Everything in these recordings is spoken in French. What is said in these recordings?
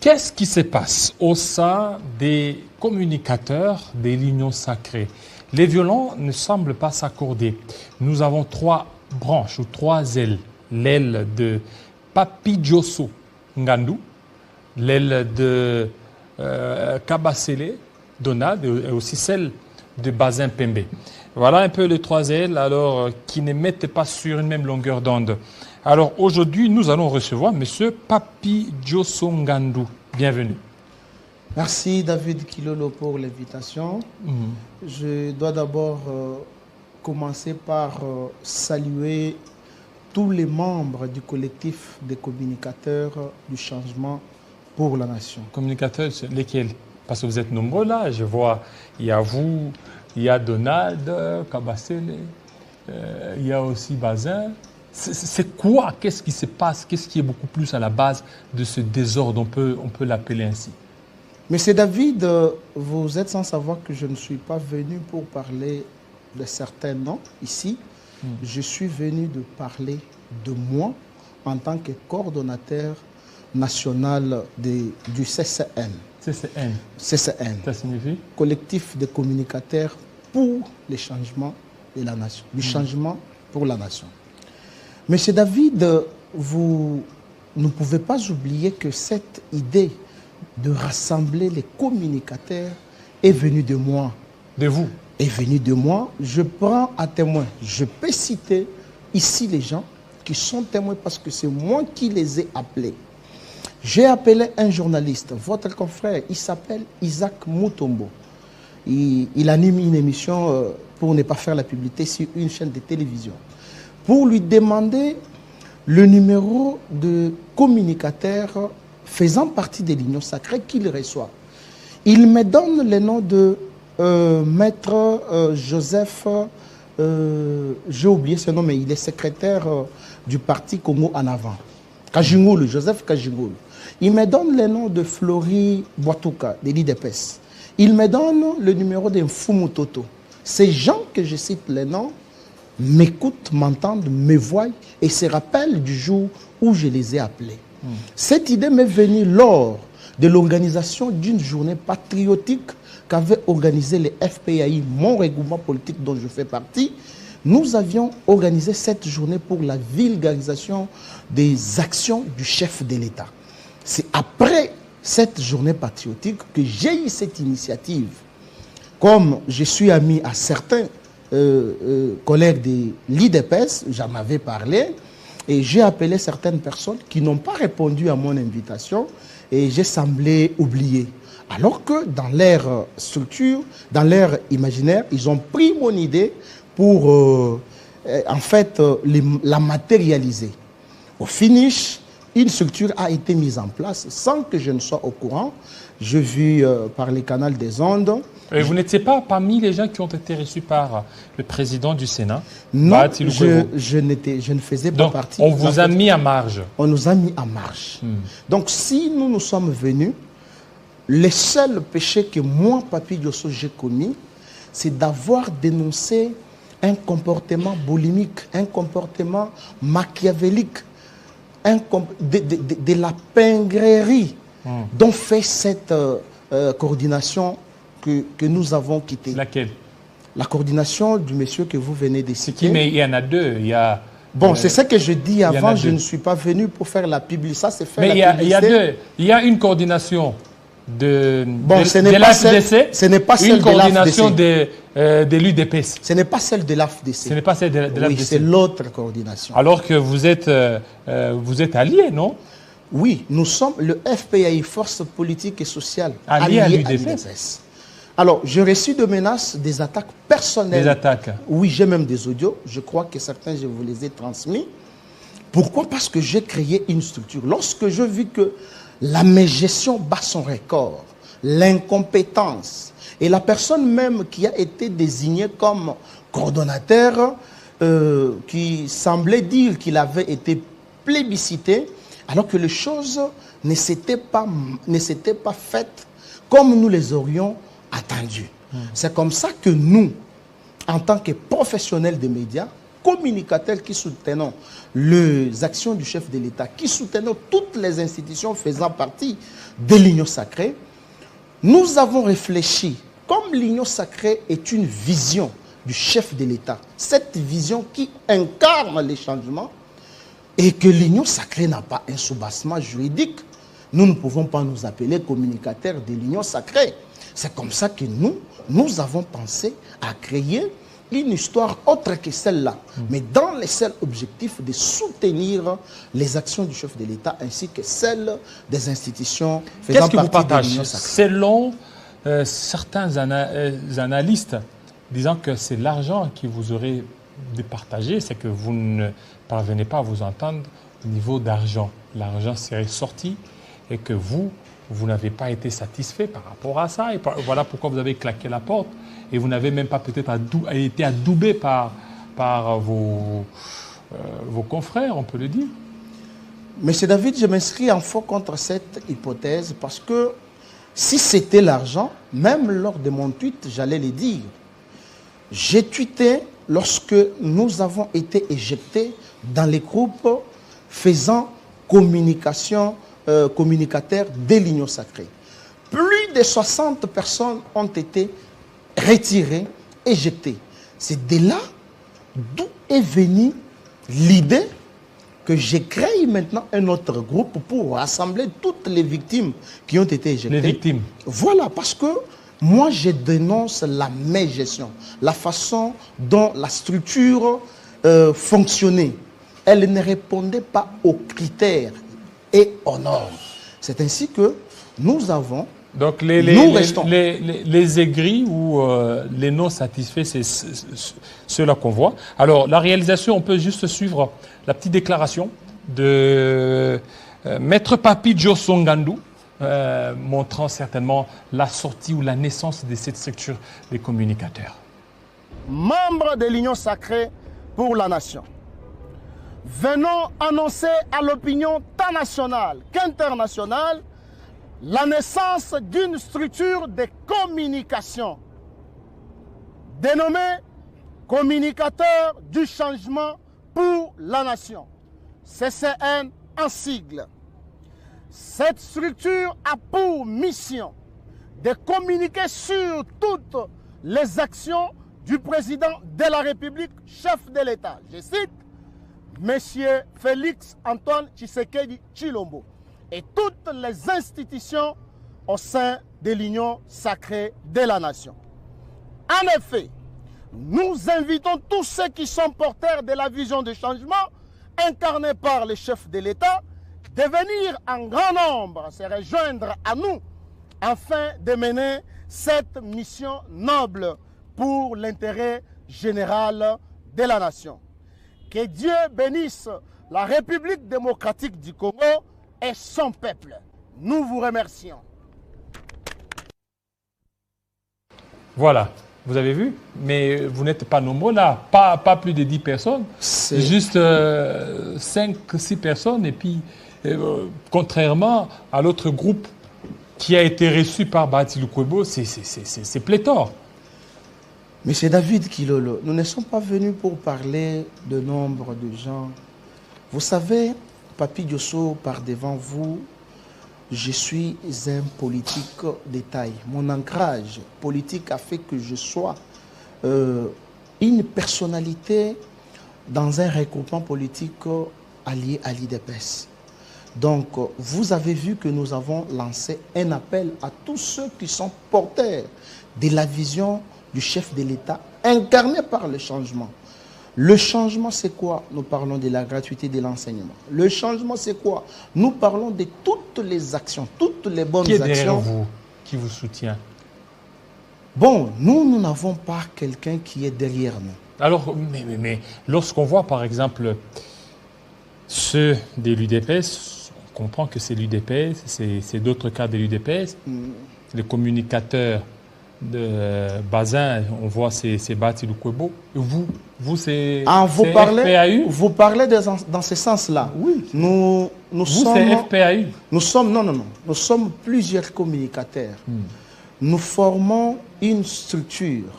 Qu'est-ce qui se passe au sein des communicateurs de l'Union sacrée? Les violents ne semblent pas s'accorder. Nous avons trois branches ou trois ailes. L'aile de Papi Diosso Ngandou, l'aile de Kabasele Donald et aussi celle de Bazin Pembe. Voilà un peu les trois ailes alors, qui ne mettent pas sur une même longueur d'onde. Alors aujourd'hui, nous allons recevoir M. Papi Diosso Ngandou. Bienvenue. Merci David Kilolo pour l'invitation. Je dois d'abord commencer par saluer tous les membres du collectif des communicateurs du changement pour la nation. Communicateurs, lesquels? Parce que vous êtes nombreux là, je vois, il y a vous, il y a Donald, Kabasele, il y a aussi Bazin. C'est quoi? Qu'est-ce qui se passe? Qu'est-ce qui est beaucoup plus à la base de ce désordre? On peut l'appeler ainsi. Monsieur David, vous êtes sans savoir que je ne suis pas venu pour parler de certains noms ici. Je suis venu de parler de moi en tant que coordonnateur national du CCN. CCN. CCN. Ça signifie? Collectif des communicateurs pour les changements de la nation. Du changement pour la nation. Monsieur David, vous ne pouvez pas oublier que cette idée de rassembler les communicateurs est venue de moi. De vous? Est venue de moi. Je prends à témoin. Je peux citer ici les gens qui sont témoins parce que c'est moi qui les ai appelés. J'ai appelé un journaliste, votre confrère, il s'appelle Isaac Mutombo. Il anime une émission pour ne pas faire la publicité sur une chaîne de télévision. Pour lui demander le numéro de communicateur faisant partie de l'Union sacrée qu'il reçoit. Il me donne le nom de maître Joseph, j'ai oublié ce nom, mais il est secrétaire du parti Congo en avant. Kajingulu, Joseph Kajingulu. Il me donne le nom de Flori Boitouka, de l'IDPS. Il me donne le numéro de Mfumu Toto. Ces gens que je cite les noms m'écoutent, m'entendent, me voient et se rappellent du jour où je les ai appelés. Cette idée m'est venue lors de l'organisation d'une journée patriotique qu'avait organisé le FPAI, mon regroupement politique dont je fais partie. Nous avions organisé cette journée pour la vulgarisation des actions du chef de l'État. C'est après cette journée patriotique que j'ai eu cette initiative. Comme je suis ami à certains collègues de l'IDPS, j'en avais parlé, et j'ai appelé certaines personnes qui n'ont pas répondu à mon invitation, et j'ai semblé oublier. Alors que dans leur structure, dans leur imaginaire, ils ont pris mon idée pour en fait la matérialiser. Au finish, une structure a été mise en place sans que je ne sois au courant. Je vis par les canaux des ondes. Et vous n'étiez pas parmi les gens qui ont été reçus par le président du Sénat? Non, je ne faisais pas partie. On vous a mis à marge? On nous a mis à marge. Donc si nous nous sommes venus, le seul péché que moi, Papi Diosso, j'ai commis, c'est d'avoir dénoncé un comportement boulimique, un comportement machiavélique, de la pingrerie dont fait cette coordination que nous avons quittée. Laquelle? La coordination du monsieur que vous venez de citer. Mais il y en a deux. Il y a, bon, c'est ce que je dis avant, je ne suis pas venu pour faire la publicité. Ça, c'est faire la publicité. Il y a deux. Il y a une coordination de l'AFDC. Ce n'est pas celle de l'AFDC. Une coordination de l'UDPS. Ce n'est pas celle de l'AFDC. Ce n'est pas celle de l'AFDC. Oui, c'est l'autre coordination. Alors que vous êtes alliés, non? Oui, nous sommes le FPAI, Force politique et sociale, alliés à l'UDPS. Alors, j'ai reçu des menaces, des attaques personnelles. Des attaques? Oui, j'ai même des audios. Je crois que certains, je vous les ai transmis. Pourquoi? Parce que j'ai créé une structure. Lorsque je vis que la mégestion bat son record, l'incompétence, et la personne même qui a été désignée comme coordonnateur, qui semblait dire qu'il avait été plébiscité, alors que les choses ne s'étaient pas faites comme nous les aurions attendues. C'est comme ça que nous, en tant que professionnels des médias, communicateurs qui soutenons les actions du chef de l'État, qui soutenons toutes les institutions faisant partie de l'Union sacrée, nous avons réfléchi, comme l'Union sacrée est une vision du chef de l'État, cette vision qui incarne les changements, et que l'Union sacrée n'a pas un soubassement juridique, nous ne pouvons pas nous appeler communicateurs de l'Union sacrée. C'est comme ça que nous avons pensé à créer une histoire autre que celle-là, mais dans les seuls objectifs de soutenir les actions du chef de l'État ainsi que celles des institutions faisant partie de l'Union sacrée. Selon certains analystes disant que c'est l'argent qui vous aurait départagé, c'est que vous ne parvenez pas à vous entendre au niveau d'argent. L'argent serait sorti et que vous n'avez pas été satisfait par rapport à ça. Et voilà pourquoi vous avez claqué la porte. Et vous n'avez même pas peut-être été adoubé par vos confrères, on peut le dire. Monsieur David, je m'inscris en faux contre cette hypothèse parce que si c'était l'argent, même lors de mon tweet, j'allais le dire. J'ai tweeté lorsque nous avons été éjectés dans les groupes faisant communicateurs de l'Union sacrée. Plus de 60 personnes ont été retirées, éjectées. C'est de là d'où est venue l'idée que j'ai créé maintenant un autre groupe pour rassembler toutes les victimes qui ont été éjectées. Les victimes. Voilà, parce que moi, je dénonce la mégestion, la façon dont la structure fonctionnait. Elle ne répondait pas aux critères et aux normes. C'est ainsi que nous avons... Donc les aigris ou les non satisfaits, c'est ceux-là qu'on voit. Alors la réalisation, on peut juste suivre la petite déclaration de Maître Papi Diossongandou, montrant certainement la sortie ou la naissance de cette structure des communicateurs. Membres de l'Union sacrée pour la nation, venons annoncer à l'opinion tant nationale qu'internationale la naissance d'une structure de communication dénommée Communicateurs du changement pour la nation, CCN en sigle. Cette structure a pour mission de communiquer sur toutes les actions du président de la République, chef de l'État. Je cite, Monsieur Félix Antoine Tshisekedi Tshilombo, et toutes les institutions au sein de l'Union sacrée de la nation. En effet, nous invitons tous ceux qui sont porteurs de la vision de changement incarnée par le chef de l'État de venir en grand nombre se rejoindre à nous afin de mener cette mission noble pour l'intérêt général de la nation. Que Dieu bénisse la République démocratique du Congo et son peuple. Nous vous remercions. Voilà, vous avez vu, mais vous n'êtes pas nombreux là, pas plus de 10 personnes, juste 5-6 personnes, et puis contrairement à l'autre groupe qui a été reçu par Bahati Lukwebo, c'est pléthore. Monsieur David Kilolo, nous ne sommes pas venus pour parler de nombre de gens. Vous savez, Papi Diosso, par devant vous, je suis un politique de taille. Mon ancrage politique a fait que je sois une personnalité dans un regroupement politique allié à l'IDPS. Donc, vous avez vu que nous avons lancé un appel à tous ceux qui sont porteurs de la vision du chef de l'État incarné par le changement. Le changement, c'est quoi? Nous parlons de la gratuité de l'enseignement. Le changement, c'est quoi? Nous parlons de toutes les actions, toutes les bonnes actions. Qui est derrière vous? Qui vous soutient? Bon, nous n'avons pas quelqu'un qui est derrière nous. Alors, mais lorsqu'on voit, par exemple, ceux de l'UDPS, on comprend que c'est l'UDPS, c'est d'autres cas de l'UDPS, les communicateurs de Bazin, on voit c'est Bahati Lukwebo. Vous c'est FPAU. Vous parlez dans ce sens-là. Oui. Nous sommes c'est FPAU. Nous sommes plusieurs communicateurs. Nous formons une structure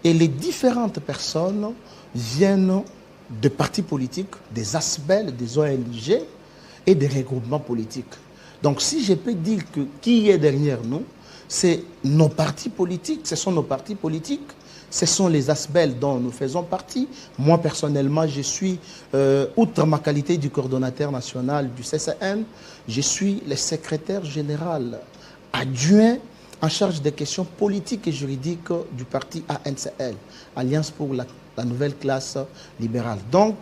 et les différentes personnes viennent des partis politiques, des ASBEL, des ONG et des regroupements politiques. Donc si je peux dire que qui est derrière nous, c'est nos partis politiques, ce sont nos partis politiques, ce sont les ASBEL dont nous faisons partie. Moi personnellement, je suis, outre ma qualité du coordonnateur national du CCN, je suis le secrétaire général adjoint en charge des questions politiques et juridiques du parti ANCL, Alliance pour la nouvelle classe libérale. Donc,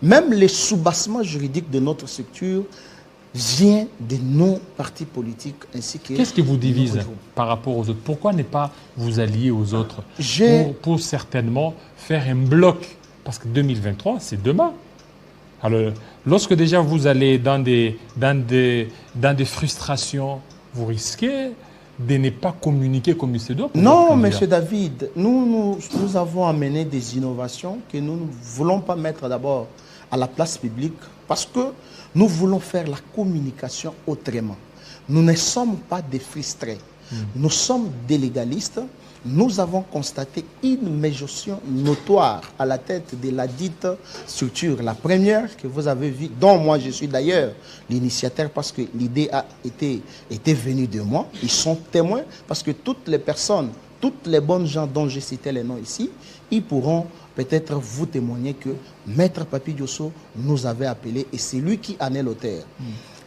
même les soubassements juridiques de notre structure viennent de nos partis politiques ainsi que... Qu'est-ce qui vous divise par rapport aux autres? Pourquoi ne pas vous allier aux autres pour certainement faire un bloc? Parce que 2023, c'est demain. Alors, lorsque déjà vous allez dans des frustrations, vous risquez de ne pas communiquer comme il se doit. Non, M. David, nous avons amené des innovations que nous ne voulons pas mettre d'abord à la place publique parce que nous voulons faire la communication autrement. Nous ne sommes pas des frustrés. Nous sommes des légalistes. Nous avons constaté une médiation notoire à la tête de la dite structure. La première que vous avez vue, dont moi je suis d'ailleurs l'initiateur parce que l'idée était venue de moi. Ils sont témoins parce que toutes les personnes, toutes les bonnes gens dont j'ai cité les noms ici, ils pourront peut-être vous témoigner que Maître Papi Diosso nous avait appelés et c'est lui qui en est l'auteur.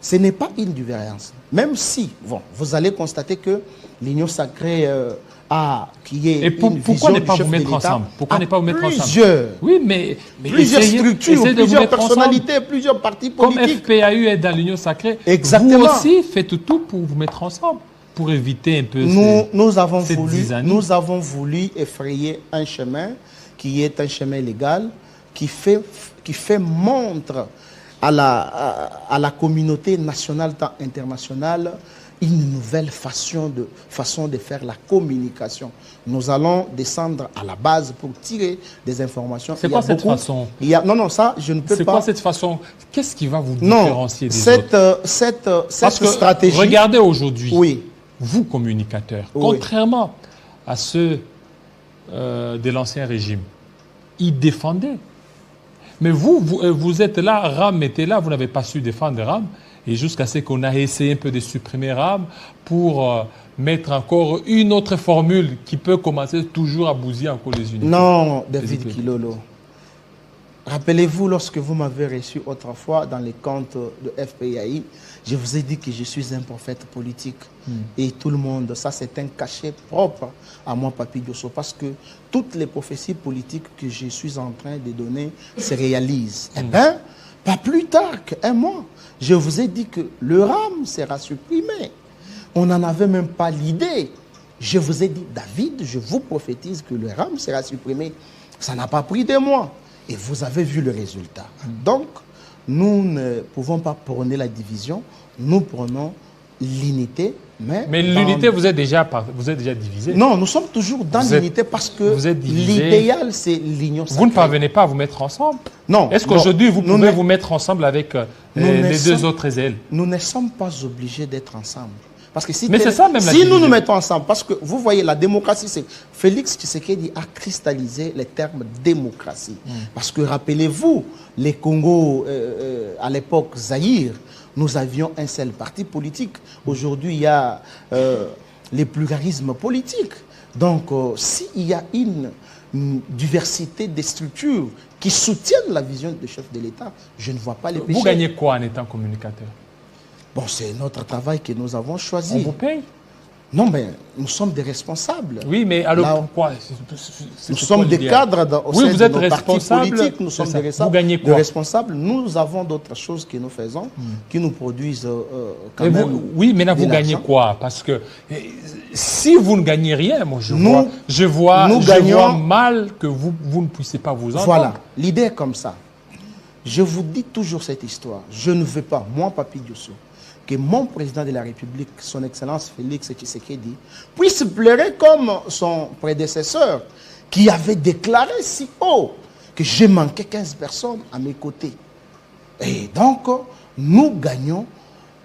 Ce n'est pas une divergence. Même si, bon, vous allez constater que l'Union sacrée qui est pourquoi ne pas vous mettre ensemble? Pourquoi ne pas vous mettre ensemble? Oui, mais plusieurs structures, plusieurs personnalités, plusieurs partis politiques. Comme FPAU est dans l'Union sacrée, exactement. Vous aussi faites tout pour vous mettre ensemble, pour éviter un peu nous avons voulu effrayer un chemin qui est un chemin légal, qui fait montre à la communauté nationale tant internationale une nouvelle façon de faire la communication. Nous allons descendre à la base pour tirer des informations. C'est quoi cette façon? Non, ça, je ne peux pas. C'est quoi cette façon? Qu'est-ce qui va vous différencier des autres? Cette stratégie... Regardez aujourd'hui, oui. Vous, communicateurs, oui. Contrairement à ceux de l'ancien régime, ils défendaient. Mais vous êtes là, RAM était là, vous n'avez pas su défendre RAM. Et jusqu'à ce qu'on a essayé un peu de supprimer RAM pour mettre encore une autre formule qui peut commencer toujours à bousiller encore les unités. Non, David Kilolo. Rappelez-vous, lorsque vous m'avez reçu autrefois dans les comptes de FPAI, je vous ai dit que je suis un prophète politique. Et tout le monde, ça c'est un cachet propre à moi, Papi Diosso, parce que toutes les prophéties politiques que je suis en train de donner se réalisent. Eh bien, pas plus tard qu'un mois, je vous ai dit que le RAM sera supprimé. On n'en avait même pas l'idée. Je vous ai dit, David, je vous prophétise que le RAM sera supprimé. Ça n'a pas pris des mois. Et vous avez vu le résultat. Donc, nous ne pouvons pas prôner la division. Nous prenons l'unité. Mais l'unité, vous êtes déjà divisé. Non, nous sommes toujours dans l'unité parce que l'idéal, c'est l'union sacrée. Vous ne parvenez pas à vous mettre ensemble? Non. Est-ce qu'aujourd'hui, vous pouvez vous mettre ensemble avec les deux autres ailes? Nous ne sommes pas obligés d'être ensemble. Parce que si nous nous mettons ensemble, parce que vous voyez, la démocratie, c'est Félix Tshisekedi a cristallisé les termes démocratie. Parce que rappelez-vous, les Congo, à l'époque Zaïre, nous avions un seul parti politique. Aujourd'hui, il y a les pluralismes politiques. Donc, s'il y a une diversité des structures qui soutiennent la vision du chef de l'État, je ne vois pas les péchés. Vous gagnez quoi en étant communicateur? Bon, c'est notre travail que nous avons choisi. On vous paye? Non, mais nous sommes des responsables. Oui, mais alors pourquoi? Nous sommes des cadres au sein de nos partis politiques. Nous sommes des responsables. Nous avons d'autres choses que nous faisons qui nous produisent quand même. Oui, mais là, vous gagnez quoi? Parce que si vous ne gagnez rien, moi, je vois mal que vous ne puissiez pas vous entendre. Voilà, l'idée est comme ça. Je vous dis toujours cette histoire. Je ne veux pas, moi, Papi Diosso, que mon président de la République, son Excellence Félix Tshisekedi, puisse pleurer comme son prédécesseur qui avait déclaré si haut que j'ai manqué 15 personnes à mes côtés. Et donc, nous gagnons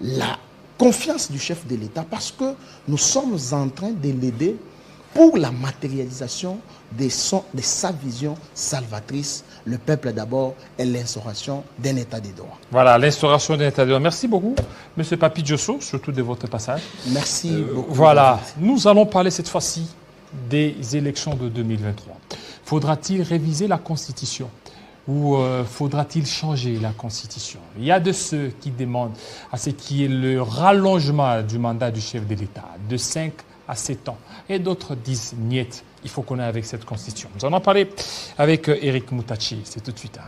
la confiance du chef de l'État parce que nous sommes en train de l'aider pour la matérialisation de sa vision salvatrice, le peuple d'abord et l'instauration d'un état de droit. Voilà, l'instauration d'un état de droit. Merci beaucoup, M. Papi Diosso, surtout de votre passage. Merci beaucoup. Voilà, nous allons parler cette fois-ci des élections de 2023. Faudra-t-il réviser la Constitution ou faudra-t-il changer la Constitution? Il y a de ceux qui demandent à ce qui est le rallongement du mandat du chef de l'État de 5 à 7 ans. Et d'autres disent niet, il faut qu'on ait avec cette Constitution. Nous allons en parler avec Eric Moutachi, c'est tout de suite.